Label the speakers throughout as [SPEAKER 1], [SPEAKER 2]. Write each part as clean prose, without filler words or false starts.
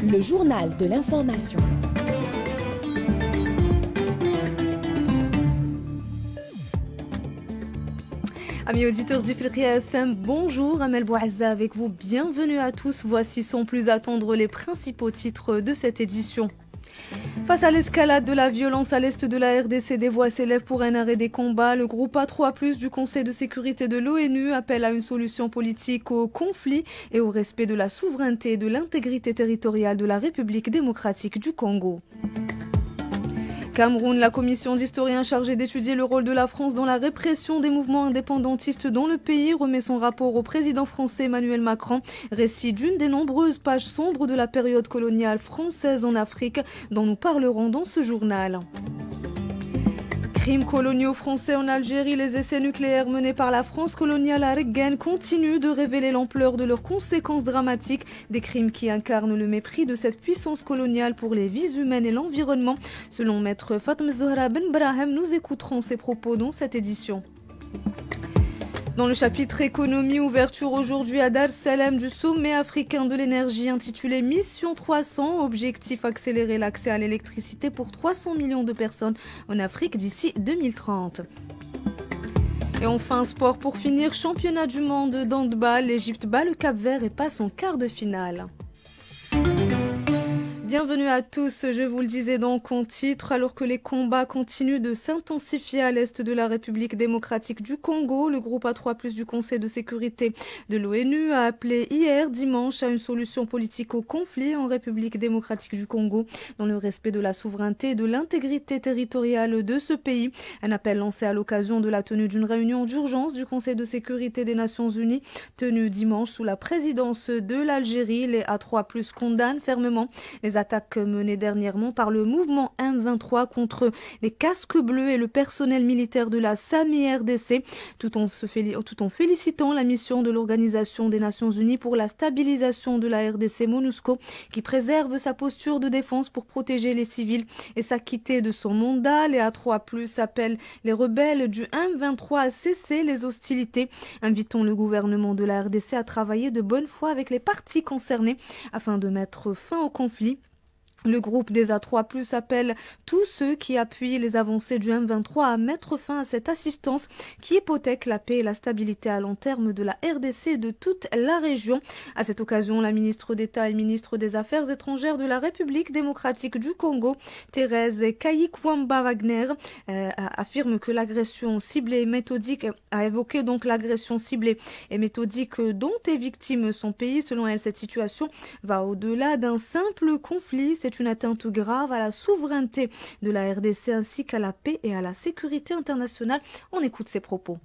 [SPEAKER 1] Le journal de l'information.
[SPEAKER 2] Amis auditeurs d'Ifriqiya FM, bonjour, Amel Bouazza avec vous, bienvenue à tous. Voici sans plus attendre les principaux titres de cette édition. Face à l'escalade de la violence à l'est de la RDC, des voix s'élèvent pour un arrêt des combats. Le groupe A3+, du Conseil de sécurité de l'ONU appelle à une solution politique au conflit et au respect de la souveraineté et de l'intégrité territoriale de la République démocratique du Congo. Cameroun, la commission d'historiens chargée d'étudier le rôle de la France dans la répression des mouvements indépendantistes dans le pays remet son rapport au président français Emmanuel Macron, récit d'une des nombreuses pages sombres de la période coloniale française en Afrique dont nous parlerons dans ce journal. Crimes coloniaux français en Algérie, les essais nucléaires menés par la France coloniale à Reggane continuent de révéler l'ampleur de leurs conséquences dramatiques, des crimes qui incarnent le mépris de cette puissance coloniale pour les vies humaines et l'environnement. Selon maître Fatma Zohra Ben Brahim, nous écouterons ses propos dans cette édition. Dans le chapitre économie, ouverture aujourd'hui à Dar es Salaam du sommet africain de l'énergie intitulé Mission 300, objectif accélérer l'accès à l'électricité pour 300 millions de personnes en Afrique d'ici 2030. Et enfin, sport pour finir, championnat du monde d'handball, l'Égypte bat le Cap-Vert et passe en quart de finale. Bienvenue à tous, je vous le disais donc en titre, alors que les combats continuent de s'intensifier à l'est de la République démocratique du Congo, le groupe A3+, du Conseil de sécurité de l'ONU a appelé hier dimanche à une solution politique au conflit en République démocratique du Congo, dans le respect de la souveraineté et de l'intégrité territoriale de ce pays. Un appel lancé à l'occasion de la tenue d'une réunion d'urgence du Conseil de sécurité des Nations Unies, tenue dimanche sous la présidence de l'Algérie. Les A3+, condamnent fermement les attaques menées dernièrement par le mouvement M23 contre les casques bleus et le personnel militaire de la SAMI RDC, tout en félicitant la mission de l'Organisation des Nations Unies pour la stabilisation de la RDC MONUSCO, qui préserve sa posture de défense pour protéger les civils et s'acquitter de son mandat. Les A3+ appellent les rebelles du M23 à cesser les hostilités, invitant le gouvernement de la RDC à travailler de bonne foi avec les parties concernées afin de mettre fin au conflit. Le groupe des A3+ appelle tous ceux qui appuient les avancées du M23 à mettre fin à cette assistance qui hypothèque la paix et la stabilité à long terme de la RDC et de toute la région. À cette occasion, la ministre d'État et ministre des Affaires étrangères de la République démocratique du Congo, Thérèse Kayikwamba-Wagner, affirme que l'agression ciblée et méthodique, a évoqué donc l'agression ciblée et méthodique dont est victime son pays. Selon elle, cette situation va au-delà d'un simple conflit. C'est une atteinte grave à la souveraineté de la RDC ainsi qu'à la paix et à la sécurité internationale. On écoute ses propos.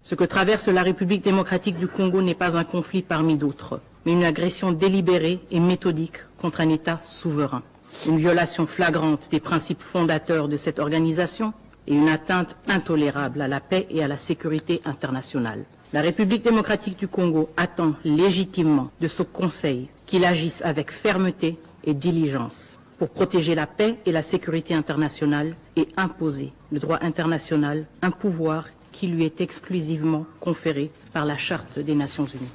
[SPEAKER 3] Ce que traverse la République démocratique du Congo n'est pas un conflit parmi d'autres, mais une agression délibérée et méthodique contre un État souverain. Une violation flagrante des principes fondateurs de cette organisation et une atteinte intolérable à la paix et à la sécurité internationale. La République démocratique du Congo attend légitimement de ce Conseil qu'il agisse avec fermeté et diligence pour protéger la paix et la sécurité internationale et imposer le droit international, un pouvoir qui lui est exclusivement conféré par la Charte des Nations Unies.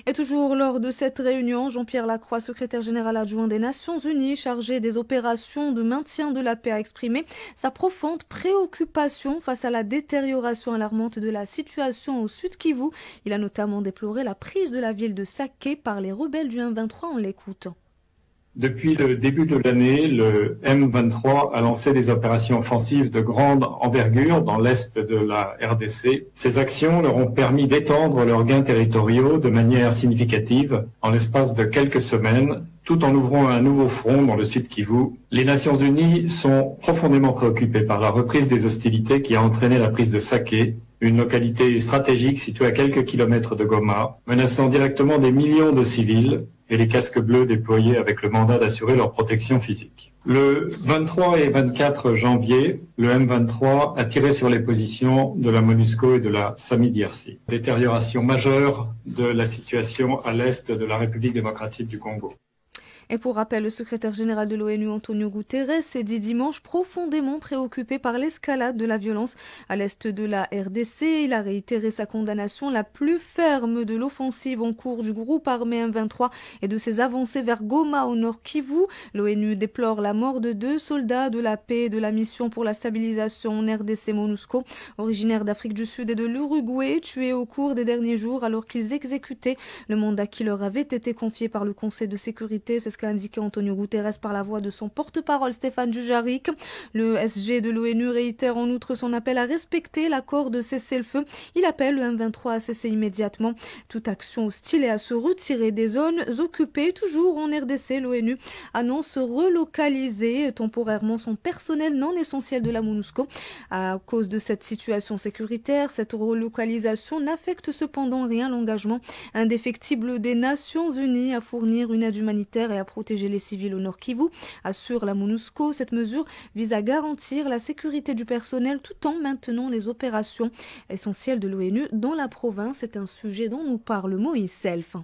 [SPEAKER 2] Et toujours lors de cette réunion, Jean-Pierre Lacroix, secrétaire général adjoint des Nations Unies, chargé des opérations de maintien de la paix, a exprimé sa profonde préoccupation face à la détérioration alarmante de la situation au Sud Kivu. Il a notamment déploré la prise de la ville de Saké par les rebelles du M23. On l'écoute.
[SPEAKER 4] Depuis le début de l'année, le M23 a lancé des opérations offensives de grande envergure dans l'est de la RDC. Ces actions leur ont permis d'étendre leurs gains territoriaux de manière significative en l'espace de quelques semaines, tout en ouvrant un nouveau front dans le Sud Kivu. Les Nations Unies sont profondément préoccupées par la reprise des hostilités qui a entraîné la prise de Saké, une localité stratégique située à quelques kilomètres de Goma, menaçant directement des millions de civils et les casques bleus déployés avec le mandat d'assurer leur protection physique. Le 23 et 24 janvier, le M23 a tiré sur les positions de la MONUSCO et de la SAMI-DRC. Détérioration majeure de la situation à l'est de la République démocratique du Congo.
[SPEAKER 2] Et pour rappel, le secrétaire général de l'ONU, Antonio Guterres, s'est dit dimanche profondément préoccupé par l'escalade de la violence à l'est de la RDC. Il a réitéré sa condamnation la plus ferme de l'offensive en cours du groupe armé M23 et de ses avancées vers Goma au nord Kivu. L'ONU déplore la mort de 2 soldats de la paix de la mission pour la stabilisation en RDC MONUSCO, originaires d'Afrique du Sud et de l'Uruguay, tués au cours des derniers jours alors qu'ils exécutaient le mandat qui leur avait été confié par le Conseil de sécurité. C'est ce qu'a indiqué Antonio Guterres par la voix de son porte-parole Stéphane Dujarric. Le SG de l'ONU réitère en outre son appel à respecter l'accord de cessez-le-feu. Il appelle le M23 à cesser immédiatement toute action hostile et à se retirer des zones occupées. Toujours en RDC, l'ONU annonce relocaliser temporairement son personnel non essentiel de la MONUSCO. À cause de cette situation sécuritaire, cette relocalisation n'affecte cependant rien l'engagement indéfectible des Nations Unies à fournir une aide humanitaire et à protéger les civils au Nord Kivu, assure la MONUSCO. Cette mesure vise à garantir la sécurité du personnel tout en maintenant les opérations essentielles de l'ONU dans la province. C'est un sujet dont nous parle Moïse Self.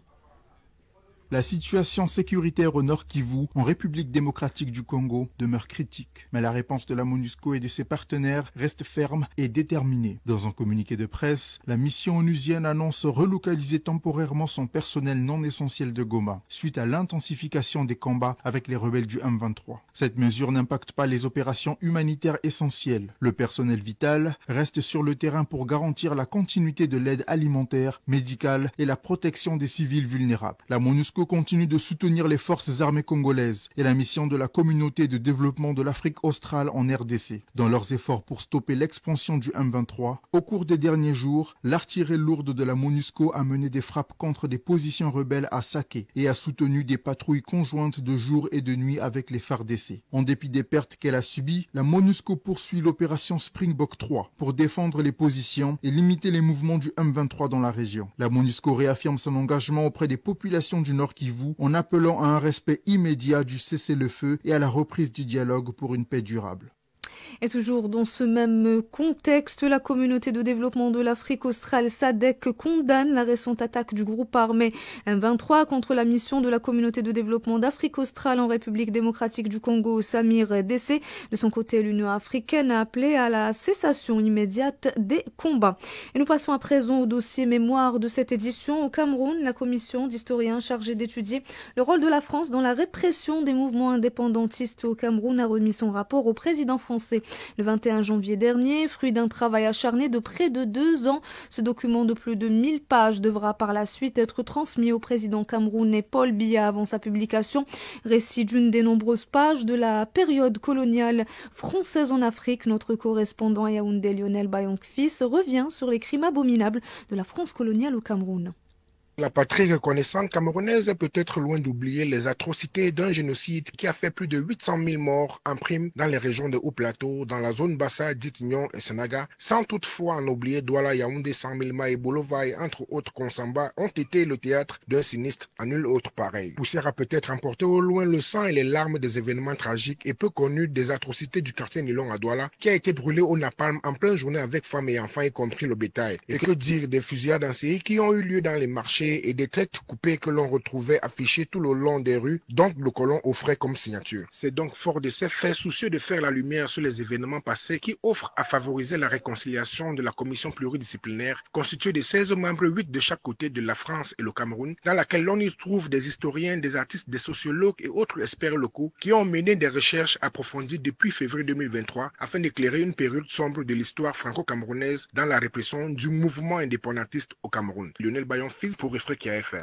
[SPEAKER 5] La situation sécuritaire au Nord Kivu, en République démocratique du Congo, demeure critique. Mais la réponse de la MONUSCO et de ses partenaires reste ferme et déterminée. Dans un communiqué de presse, la mission onusienne annonce relocaliser temporairement son personnel non essentiel de Goma, suite à l'intensification des combats avec les rebelles du M23. Cette mesure n'impacte pas les opérations humanitaires essentielles. Le personnel vital reste sur le terrain pour garantir la continuité de l'aide alimentaire, médicale et la protection des civils vulnérables. La MONUSCO continue de soutenir les forces armées congolaises et la mission de la communauté de développement de l'Afrique australe en RDC dans leurs efforts pour stopper l'expansion du M23. Au cours des derniers jours, l'artillerie lourde de la MONUSCO a mené des frappes contre des positions rebelles à Saké et a soutenu des patrouilles conjointes de jour et de nuit avec les FARDC. En dépit des pertes qu'elle a subies, la MONUSCO poursuit l'opération Springbok 3 pour défendre les positions et limiter les mouvements du M23 dans la région. La MONUSCO réaffirme son engagement auprès des populations du Nord Kivu en appelant à un respect immédiat du cessez-le-feu et à la reprise du dialogue pour une paix durable.
[SPEAKER 2] Et toujours dans ce même contexte, la communauté de développement de l'Afrique australe SADC condamne la récente attaque du groupe armé M23 contre la mission de la communauté de développement d'Afrique australe en République démocratique du Congo, Samir DC. De son côté, l'Union africaine a appelé à la cessation immédiate des combats. Et nous passons à présent au dossier mémoire de cette édition. Au Cameroun, la commission d'historiens chargée d'étudier le rôle de la France dans la répression des mouvements indépendantistes au Cameroun a remis son rapport au président français le 21 janvier dernier, fruit d'un travail acharné de près de 2 ans. Ce document de plus de 1000 pages devra par la suite être transmis au président camerounais Paul Biya avant sa publication. Récit d'une des nombreuses pages de la période coloniale française en Afrique. Notre correspondant à Yaoundé, Lionel Bayonk-Fils, revient sur les crimes abominables de la France coloniale au Cameroun.
[SPEAKER 6] La patrie reconnaissante camerounaise est peut-être loin d'oublier les atrocités d'un génocide qui a fait plus de 800 000 morts en prime dans les régions de Haut-Plateau, dans la zone Bassa, Ditignon et Senaga, sans toutefois en oublier Douala, Yaoundé, Saint-Milma et Bolovaï, entre autres Konsamba, ont été le théâtre d'un sinistre à nul autre pareil. Poussière a peut-être emporté au loin le sang et les larmes des événements tragiques et peu connus des atrocités du quartier Nilon à Douala, qui a été brûlé au napalm en pleine journée avec femmes et enfants, y compris le bétail. Et que dire des fusillades en série qui ont eu lieu dans les marchés et des têtes coupées que l'on retrouvait affichées tout le long des rues, dont le colon offrait comme signature. C'est donc fort de ces faits, soucieux de faire la lumière sur les événements passés, qui offrent à favoriser la réconciliation de la commission pluridisciplinaire, constituée de 16 membres, 8 de chaque côté de la France et le Cameroun, dans laquelle l'on y trouve des historiens, des artistes, des sociologues et autres experts locaux qui ont mené des recherches approfondies depuis février 2023 afin d'éclairer une période sombre de l'histoire franco-camerounaise dans la répression du mouvement indépendantiste au Cameroun. Lionel Bayonk-Fils pour Africa FM.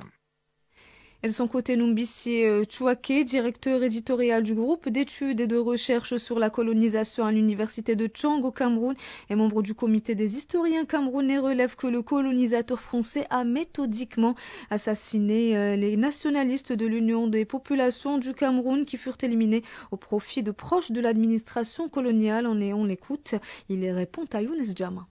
[SPEAKER 2] Et de son côté, Numbisi Chouaké, directeur éditorial du groupe d'études et de recherche sur la colonisation à l'université de Tchang au Cameroun et membre du comité des historiens camerounais, relève que le colonisateur français a méthodiquement assassiné les nationalistes de l'Union des populations du Cameroun qui furent éliminés au profit de proches de l'administration coloniale. On l'écoute, il répond à Younes Djama.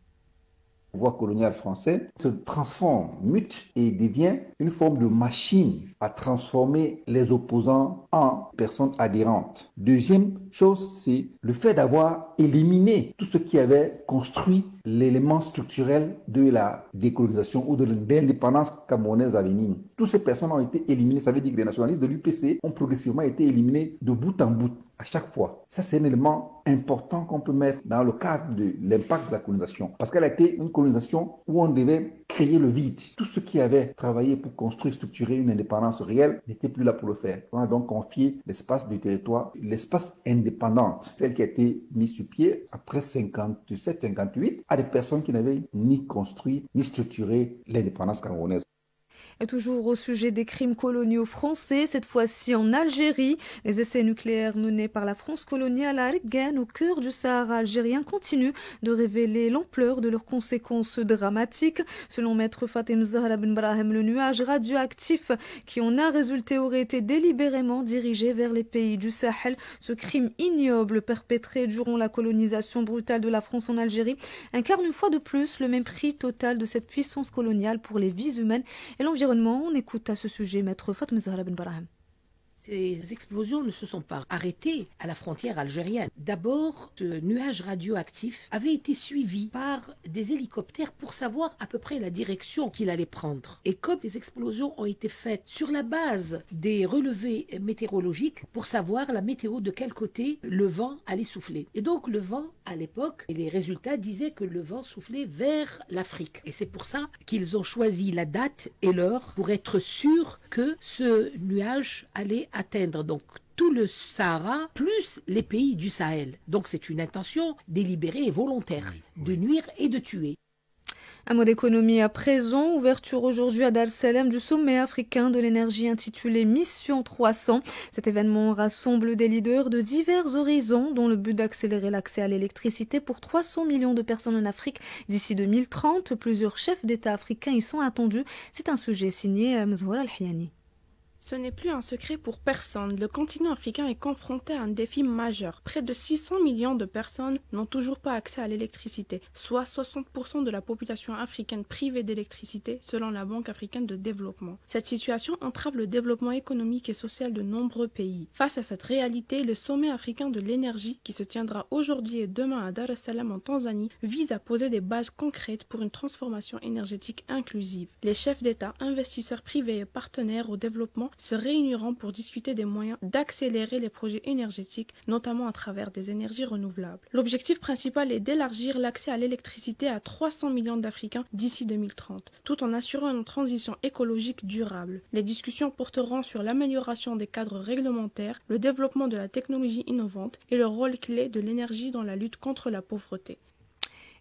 [SPEAKER 7] pouvoir colonial français se transforme, mute et devient une forme de machine à transformer les opposants en personnes adhérentes. Deuxième chose, c'est le fait d'avoir éliminé tout ce qui avait construit l'élément structurel de la décolonisation ou de l'indépendance camerounaise à venir. Toutes ces personnes ont été éliminées, ça veut dire que les nationalistes de l'UPC ont progressivement été éliminés de bout en bout, à chaque fois. Ça, c'est un élément important qu'on peut mettre dans le cadre de l'impact de la colonisation. Parce qu'elle a été une colonisation où on devait créer le vide. Tout ce qui avait travaillé pour construire, structurer une indépendance réelle n'était plus là pour le faire. On a donc confié l'espace du territoire, l'espace indépendante, celle qui a été mise sur pied après 57-58, à des personnes qui n'avaient ni construit, ni structuré l'indépendance camerounaise.
[SPEAKER 2] Et toujours au sujet des crimes coloniaux français, cette fois-ci en Algérie, les essais nucléaires menés par la France coloniale à Arguen, au cœur du Sahara algérien, continuent de révéler l'ampleur de leurs conséquences dramatiques. Selon maître Fatem Zahra Ben Brahim, le nuage radioactif qui en a résulté aurait été délibérément dirigé vers les pays du Sahel. Ce crime ignoble perpétré durant la colonisation brutale de la France en Algérie incarne une fois de plus le mépris total de cette puissance coloniale pour les vies humaines et l'environnement. On écoute à ce sujet maître Fatem Zahra Ben Brahim.
[SPEAKER 8] Ces explosions ne se sont pas arrêtées à la frontière algérienne. D'abord, ce nuage radioactif avait été suivi par des hélicoptères pour savoir à peu près la direction qu'il allait prendre. Et comme ces explosions ont été faites sur la base des relevés météorologiques pour savoir la météo de quel côté le vent allait souffler. Et donc le vent, à l'époque, et les résultats disaient que le vent soufflait vers l'Afrique. Et c'est pour ça qu'ils ont choisi la date et l'heure pour être sûrs que ce nuage allait atteindre donc tout le Sahara plus les pays du Sahel. Donc c'est une intention délibérée et volontaire de nuire et de tuer.
[SPEAKER 2] Un mot d'économie à présent, ouverture aujourd'hui à Dar es Salaam du sommet africain de l'énergie intitulé Mission 300. Cet événement rassemble des leaders de divers horizons dont le but d'accélérer l'accès à l'électricité pour 300 millions de personnes en Afrique d'ici 2030. Plusieurs chefs d'État africains y sont attendus. C'est un sujet signé Mzhoura Al-Hiani.
[SPEAKER 9] Ce n'est plus un secret pour personne. Le continent africain est confronté à un défi majeur. Près de 600 millions de personnes n'ont toujours pas accès à l'électricité, soit 60% de la population africaine privée d'électricité selon la Banque africaine de développement. Cette situation entrave le développement économique et social de nombreux pays. Face à cette réalité, le sommet africain de l'énergie, qui se tiendra aujourd'hui et demain à Dar es Salaam en Tanzanie, vise à poser des bases concrètes pour une transformation énergétique inclusive. Les chefs d'État, investisseurs privés et partenaires au développement se réuniront pour discuter des moyens d'accélérer les projets énergétiques, notamment à travers des énergies renouvelables. L'objectif principal est d'élargir l'accès à l'électricité à 300 millions d'Africains d'ici 2030, tout en assurant une transition écologique durable. Les discussions porteront sur l'amélioration des cadres réglementaires, le développement de la technologie innovante et le rôle clé de l'énergie dans la lutte contre la pauvreté.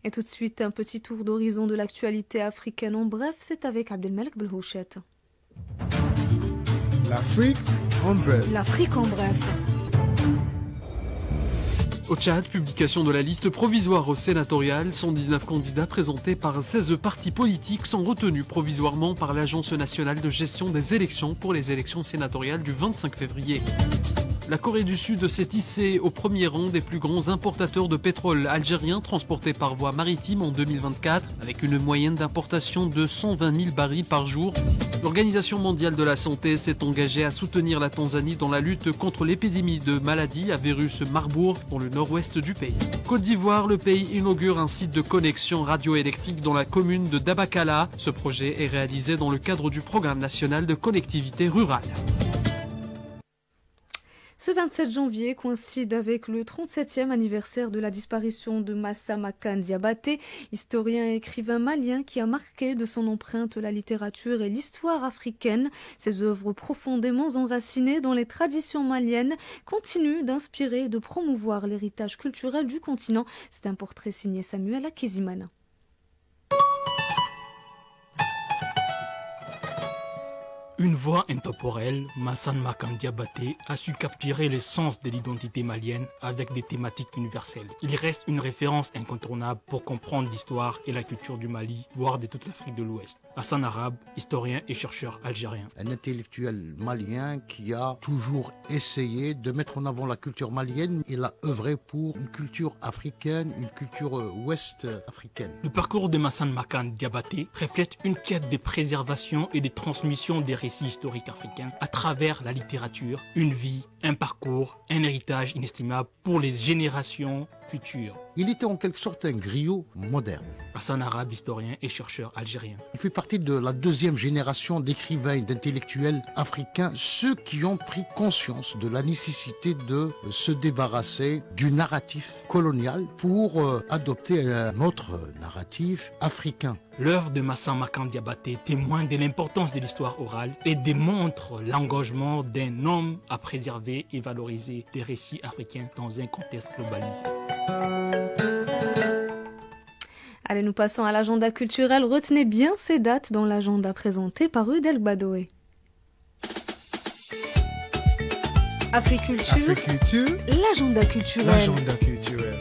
[SPEAKER 2] Et tout de suite, un petit tour d'horizon de l'actualité africaine en bref, c'est avec Abdelmalek Belhouchet.
[SPEAKER 10] L'Afrique en bref.
[SPEAKER 2] L'Afrique en bref.
[SPEAKER 11] Au Tchad, publication de la liste provisoire au sénatorial, 119 candidats présentés par 16 partis politiques sont retenus provisoirement par l'Agence nationale de gestion des élections pour les élections sénatoriales du 25 février. La Corée du Sud s'est hissée au premier rang des plus grands importateurs de pétrole algérien transportés par voie maritime en 2024, avec une moyenne d'importation de 120 000 barils par jour. L'Organisation mondiale de la santé s'est engagée à soutenir la Tanzanie dans la lutte contre l'épidémie de maladies à virus Marburg dans le nord-ouest du pays. Côte d'Ivoire, le pays inaugure un site de connexion radioélectrique dans la commune de Dabakala. Ce projet est réalisé dans le cadre du programme national de connectivité rurale.
[SPEAKER 2] Ce 27 janvier coïncide avec le 37e anniversaire de la disparition de Massa Makan Diabaté, historien et écrivain malien qui a marqué de son empreinte la littérature et l'histoire africaine. Ses œuvres profondément enracinées dans les traditions maliennes continuent d'inspirer et de promouvoir l'héritage culturel du continent. C'est un portrait signé Samuel Akézimana.
[SPEAKER 12] Une voix intemporelle, Massane Makan Diabaté a su capturer l'essence de l'identité malienne avec des thématiques universelles. Il reste une référence incontournable pour comprendre l'histoire et la culture du Mali, voire de toute l'Afrique de l'Ouest. Hassan Arabe, historien et chercheur algérien.
[SPEAKER 13] Un intellectuel malien qui a toujours essayé de mettre en avant la culture malienne. Il a œuvré pour une culture africaine, une culture ouest-africaine.
[SPEAKER 12] Le parcours de Massane Makan Diabaté reflète une quête de préservation et de transmission des récits historiques africains à travers la littérature, une vie, un parcours, un héritage inestimable pour les générations futures.
[SPEAKER 13] Il était en quelque sorte un griot moderne.
[SPEAKER 12] Hassan Arabe, historien et chercheur algérien.
[SPEAKER 13] Il fait partie de la deuxième génération d'écrivains et d'intellectuels africains, ceux qui ont pris conscience de la nécessité de se débarrasser du narratif colonial pour adopter un autre narratif africain.
[SPEAKER 12] L'œuvre de Massane Makan Diabaté témoigne de l'importance de l'histoire orale et démontre l'engagement d'un homme à préserver et valoriser les récits africains dans un contexte globalisé.
[SPEAKER 2] Allez, nous passons à l'agenda culturel. Retenez bien ces dates dans l'agenda présenté par Rudel Badoé. Africulture, l'agenda culturel.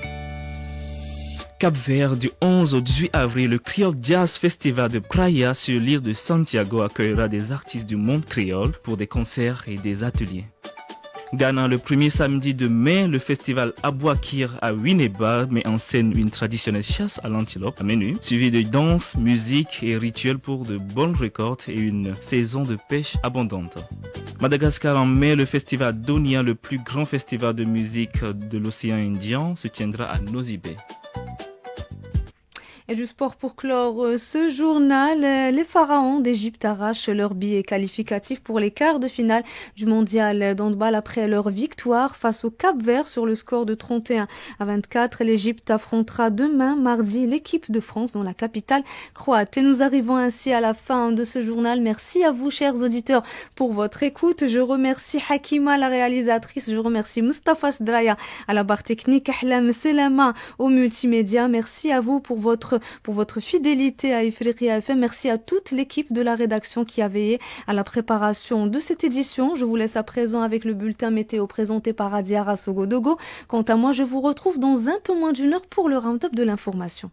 [SPEAKER 14] Cap-Vert, du 11 au 18 avril, le Creole Jazz Festival de Praia sur l'île de Santiago accueillera des artistes du monde créole pour des concerts et des ateliers. Ghana, le premier samedi de mai, le festival Abouakir à Winneba met en scène une traditionnelle chasse à l'antilope à menu, suivi de danse, musique et rituels pour de bonnes récoltes et une saison de pêche abondante. Madagascar, en mai, le festival Donia, le plus grand festival de musique de l'océan Indien, se tiendra à Nosy-Be.
[SPEAKER 2] Et du sport pour clore ce journal, les pharaons d'Égypte arrachent leur billet qualificatif pour les quarts de finale du mondial d'handball après leur victoire face au Cap-Vert sur le score de 31-24. L'Égypte affrontera demain, mardi, l'équipe de France dans la capitale croate. Et nous arrivons ainsi à la fin de ce journal. Merci à vous, chers auditeurs, pour votre écoute. Je remercie Hakima, la réalisatrice. Je remercie Mustafa Sdraya à la barre technique, Ahlam Selama au multimédia. Merci à vous pour votre fidélité à Ifriqiya FM. Merci à toute l'équipe de la rédaction qui a veillé à la préparation de cette édition. Je vous laisse à présent avec le bulletin météo présenté par Adiara Sogodogo. Quant à moi, je vous retrouve dans un peu moins d'une heure pour le round-up de l'information.